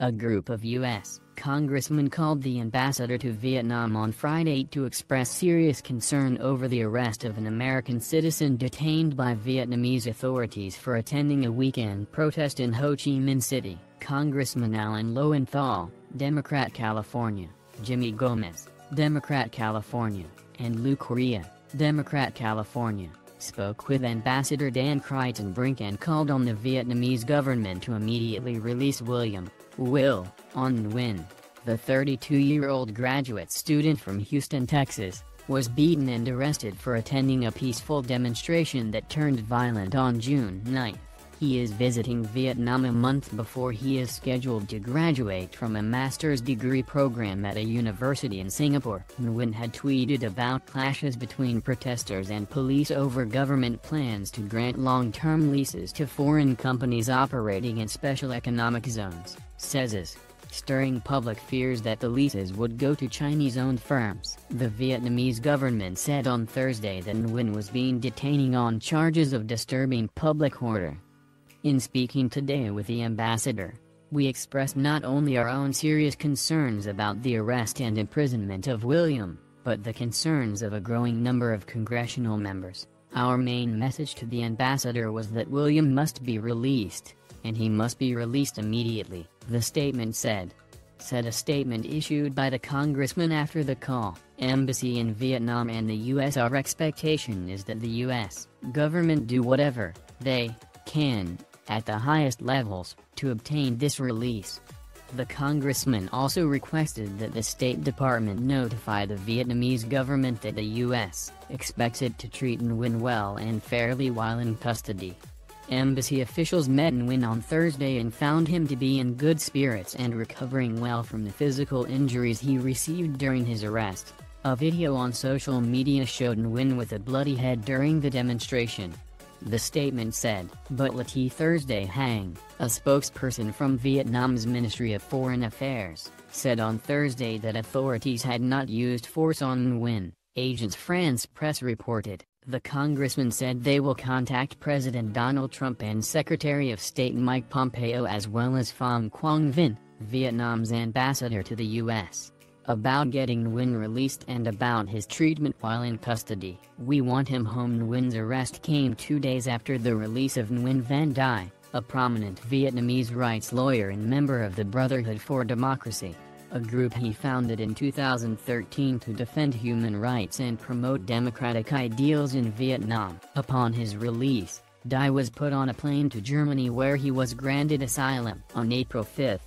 A group of U.S. congressmen called the ambassador to Vietnam on Friday to express serious concern over the arrest of an American citizen detained by Vietnamese authorities for attending a weekend protest in Ho Chi Minh City. Congressmen Alan Lowenthal, Democrat California, Jimmy Gomez, Democrat California, and Lou Correa, Democrat California, spoke with Ambassador Dan Kritenbrink and called on the Vietnamese government to immediately release Ahn Nguyen. The 32-year-old graduate student from Houston, Texas, was beaten and arrested for attending a peaceful demonstration that turned violent on June 9. He is visiting Vietnam a month before he is scheduled to graduate from a master's degree program at a university in Singapore. Nguyen had tweeted about clashes between protesters and police over government plans to grant long-term leases to foreign companies operating in special economic zones, says, stirring public fears that the leases would go to Chinese-owned firms. The Vietnamese government said on Thursday that Nguyen was being detained on charges of disturbing public order. In speaking today with the ambassador, we expressed not only our own serious concerns about the arrest and imprisonment of William, but the concerns of a growing number of congressional members. Our main message to the ambassador was that William must be released, and he must be released immediately, the statement said. A statement issued by the congressman after the call. Embassy in Vietnam and the U.S. Our expectation is that the U.S. government do whatever they can, at the highest levels, to obtain this release. The congressman also requested that the State Department notify the Vietnamese government that the U.S. expects it to treat Nguyen well and fairly while in custody. Embassy officials met Nguyen on Thursday and found him to be in good spirits and recovering well from the physical injuries he received during his arrest. A video on social media showed Nguyen with a bloody head during the demonstration. The statement said, but Lati Thursday Hang, a spokesperson from Vietnam's Ministry of Foreign Affairs, said on Thursday that authorities had not used force on Nguyen. Agence France Presse reported, the congressman said they will contact President Donald Trump and Secretary of State Mike Pompeo as well as Pham Quang Vinh, Vietnam's ambassador to the U.S. about getting Nguyen released and about his treatment while in custody. We want him home. Nguyen's arrest came 2 days after the release of Nguyen Van Dai, a prominent Vietnamese rights lawyer and member of the Brotherhood for Democracy, a group he founded in 2013 to defend human rights and promote democratic ideals in Vietnam. Upon his release, Dai was put on a plane to Germany where he was granted asylum. On April 5,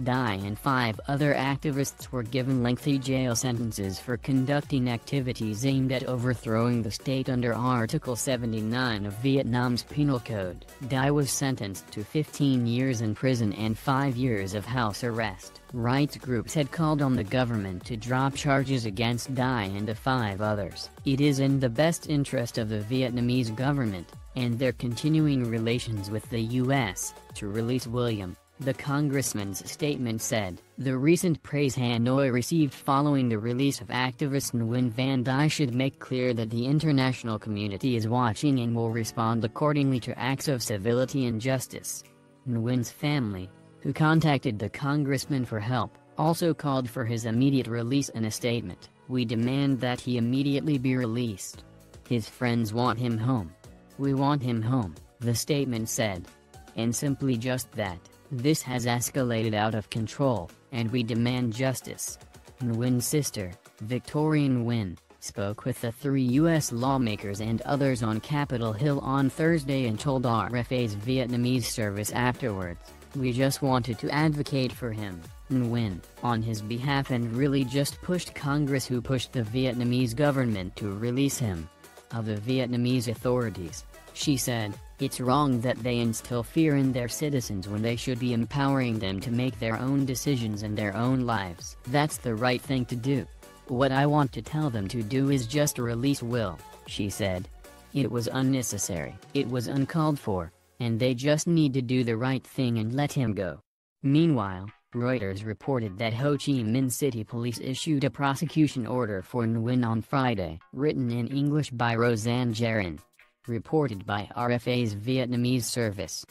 Dai and 5 other activists were given lengthy jail sentences for conducting activities aimed at overthrowing the state under Article 79 of Vietnam's Penal Code. Dai was sentenced to 15 years in prison and 5 years of house arrest. Rights groups had called on the government to drop charges against Dai and the 5 others. It is in the best interest of the Vietnamese government, and their continuing relations with the U.S., to release William, the congressman's statement said. The recent praise Hanoi received following the release of activist Nguyen Van Dai should make clear that the international community is watching and will respond accordingly to acts of civility and justice. Nguyen's family, who contacted the congressman for help, also called for his immediate release in a statement. We demand that he immediately be released. His friends want him home. We want him home, the statement said. And simply just that. This has escalated out of control, and we demand justice. Nguyen's sister, Victoria Nguyen, spoke with the 3 U.S. lawmakers and others on Capitol Hill on Thursday and told RFA's Vietnamese service afterwards, we just wanted to advocate for him, Nguyen, on his behalf and really just pushed Congress who pushed the Vietnamese government to release him. Of the Vietnamese authorities, she said, it's wrong that they instill fear in their citizens when they should be empowering them to make their own decisions in their own lives. That's the right thing to do. What I want to tell them to do is just release Will, she said. It was unnecessary. It was uncalled for, and they just need to do the right thing and let him go. Meanwhile, Reuters reported that Ho Chi Minh City police issued a prosecution order for Nguyen on Friday, written in English by Roseanne Gerin. Reported by RFA's Vietnamese service.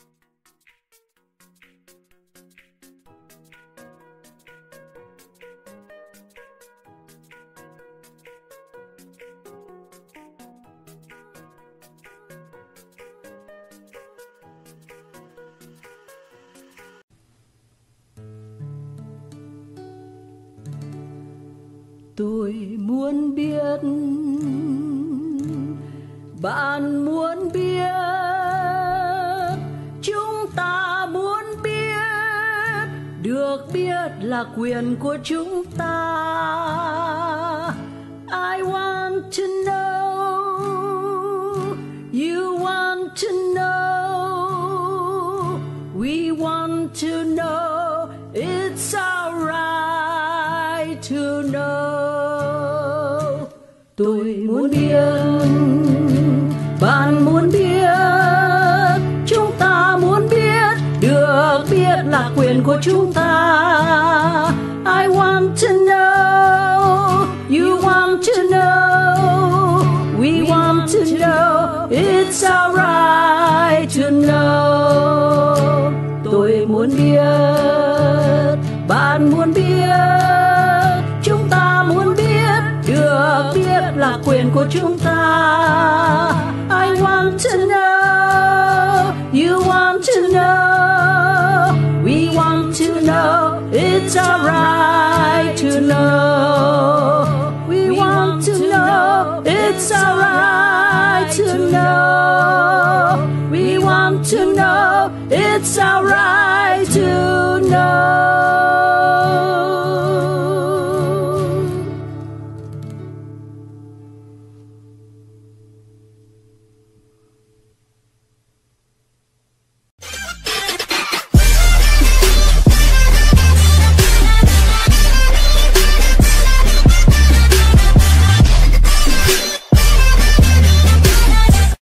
Tôi muốn biết, bạn muốn biết, chúng ta muốn biết, được biết là quyền của chúng ta. I want to know, you want to know, we want to know, it's our right to know. Tôi muốn biết, bạn muốn biết, chúng ta muốn biết, được biết là quyền của chúng ta. I want to know, you want to know, we want to know, it's our right to know. Tôi muốn biết, bạn muốn biết, chúng ta muốn biết, được biết là quyền của chúng ta. I want to know, you want to know, we want to know, it's our right to know. We want to know, it's our right to know. We want to know, it's our right to know.